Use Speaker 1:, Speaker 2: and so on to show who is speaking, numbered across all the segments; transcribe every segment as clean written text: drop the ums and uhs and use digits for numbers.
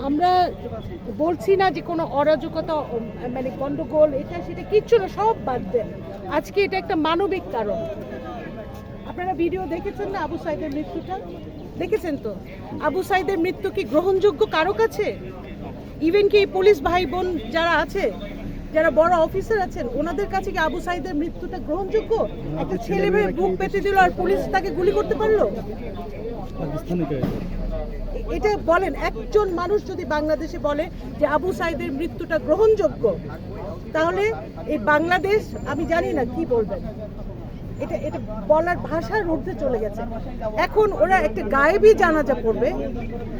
Speaker 1: আমরা বলছি না যে কোনো অরাজকতা মানে গন্ডগোল এটা সেটা কিচ্ছু না, সব বাদ দেন। আজকে এটা একটা মানবিক কারণ। আপনারা ভিডিও দেখেছেন না আবু সাইদের মৃত্যুটা? দেখেছেন তো? আবু সাইদের মৃত্যু কি গ্রহণযোগ্য কারো কাছে? ইভেন কি পুলিশ ভাই বোন যারা আছে, যারা বড় অফিসার আছেন, ওনাদের কাছে কি আবু সাইদের মৃত্যুটা গ্রহণযোগ্য? একটা ছেলে মেয়ে বুক পেতে দিল আর পুলিশ তাকে গুলি করতে পারলো? এটা বলেন, একজন মানুষ যদি বাংলাদেশে বলে যে আবু সাইদের মৃত্যুটা গ্রহণযোগ্য, তাহলে এই বাংলাদেশ আমি জানি না কি বলবেন। এটা এটা বলার ভাষার ঊর্ধ্বে চলে গেছে। এখন ওরা একটা গায়েবী জানাজা পড়বে,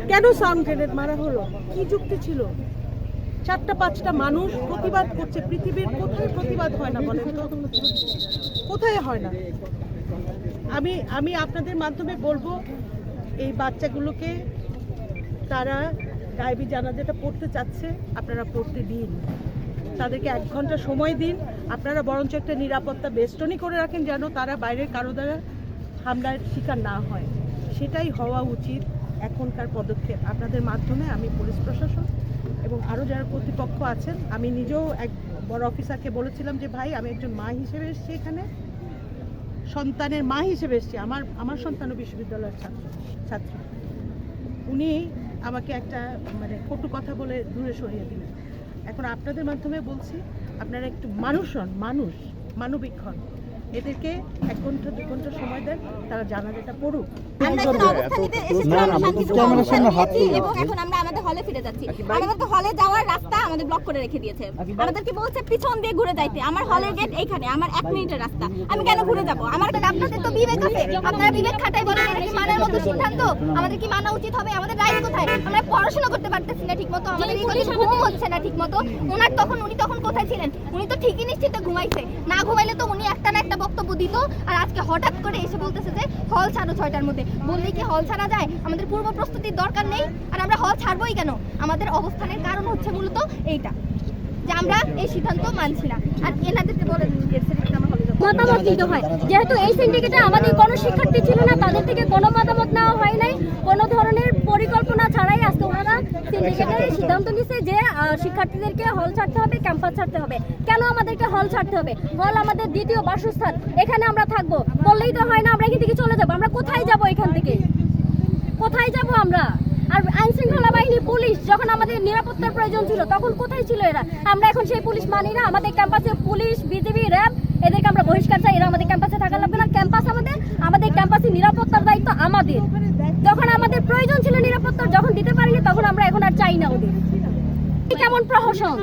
Speaker 1: কেন সাউন্ড গ্রেনেড মারা হলো? কি যুক্তি ছিল? 4-5টা মানুষ প্রতিবাদ করছে, পৃথিবীর কোথায় প্রতিবাদ হয় না বলেন তো? কোথায় হয় না? আমি আপনাদের মাধ্যমে বলবো, এই বাচ্চাগুলোকে তারা গায়েবী জানাজাটা পড়তে চাচ্ছে, আপনারা পড়তে দিন, তাদেরকে 1 ঘন্টা সময় দিন। আপনারা বরঞ্চ একটা নিরাপত্তা বেষ্টনী করে রাখেন, যেন তারা বাইরের কারো দ্বারা হামলার শিকার না হয়। সেটাই হওয়া উচিত এখনকার পদক্ষেপ। আপনাদের মাধ্যমে আমি পুলিশ প্রশাসন এবং আরও যারা কর্তৃপক্ষ আছেন, আমি নিজেও এক বড় অফিসারকে বলেছিলাম যে ভাই, আমি একজন মা হিসেবে এসেছি এখানে, সন্তানের মা হিসেবে এসেছি, আমার সন্তানও বিশ্ববিদ্যালয়ের ছাত্রী। উনি আমাকে একটা মানে কটু কথা বলে দূরে সরিয়ে দিলেন। এখন আপনাদের মাধ্যমে বলছি, আপনারা একটু মানুষ হন, মানবিক হন, এদেরকে 1 ঘন্টা 2 ঘন্টা সময় দেন, তারা জানাজাটা পড়ুক।
Speaker 2: এখন আমরা আমাদের হলে ফিরে যাচ্ছি। আমাদের হলে যাওয়ার রাস্তা আমাদের ব্লক করে রেখে দিয়েছে। আমাদেরকে বলছে পিছন দিয়ে ঘুরে যাইতে। আমার হলের গেট এইখানে, আমার 1 মিনিটের রাস্তা, আমি কেন ঘুরে যাব? আমার আপনাদের তো বিবেক আছে, আপনারা বিবেক খাটাই বলেন এটা কি মানার মতো সিদ্ধান্ত? আমাদের কি মানা উচিত হবে? আমাদের রাইট কোথায়? আমরা পড়াশোনা করতে পারতেছি না ঠিকমতো, আমাদের ঘুম হচ্ছে না ঠিকমতো। উনি তখন কোথায় ছিলেন? উনি তো ঠিকই নিশ্চিত ঘুমাইছে, না ঘুমাইলে তো উনি একটা না একটা বক্তব্য দিত। আর আজকে হঠাৎ করে এসে বলতেছে যে হল ছাড়ো 6টার মধ্যে। বললেই কি হল ছাড়া যায়? আমাদের পূর্ব প্রস্তুতির দরকার নেই? আর আমরা হল ছাড়বোই কেন? আমাদের অবস্থানের কারণ হচ্ছে মূলত এইটা, যে আমরা এই সিদ্ধান্ত মানছি না। আর এনাদেরকে বলে মতামত দিতে হয়, যেহেতু এই সিন্ডিকেটে আমাদের কোনো শিক্ষার্থী ছিল না, তাদের থেকে কোনো মতামত নেওয়া হয় নাই, কোনো ধরনের পরিকল্পনা ছাড়াই আজকে ওনারা সিন্ডিকেটের সিদ্ধান্ত নিচ্ছে যে শিক্ষার্থীদেরকে হল ছাড়তে হবে, ক্যাম্পাস ছাড়তে হবে। কেন আমাদেরকে হল ছাড়তে হবে? হল আমাদের দ্বিতীয় বাসস্থান, এখানে আমরা থাকবো। বললেই তো হয় না আমরা এখান থেকে চলে যাবো। আমরা কোথায় যাব? এখান থেকে কোথায় যাব আমরা? আর আইন শৃঙ্খলা বাহিনী, পুলিশ যখন আমাদের নিরাপত্তার প্রয়োজন ছিল তখন কোথায় ছিল এরা? আমরা এখন সেই পুলিশ মানি না। আমাদের ক্যাম্পাসে পুলিশ, বিজিবি, র্যাব, এদেরকে আমরা বহিষ্কার চাই। এরা আমাদের ক্যাম্পাসে থাকা লাগবে না। ক্যাম্পাস আমাদের ক্যাম্পাসে নিরাপত্তার দায়িত্ব আমাদের। যখন আমাদের প্রয়োজন ছিল নিরাপত্তার, যখন দিতে পারিনি, তখন আমরা এখন আর চাই না ওদের। কেমন প্রহসন!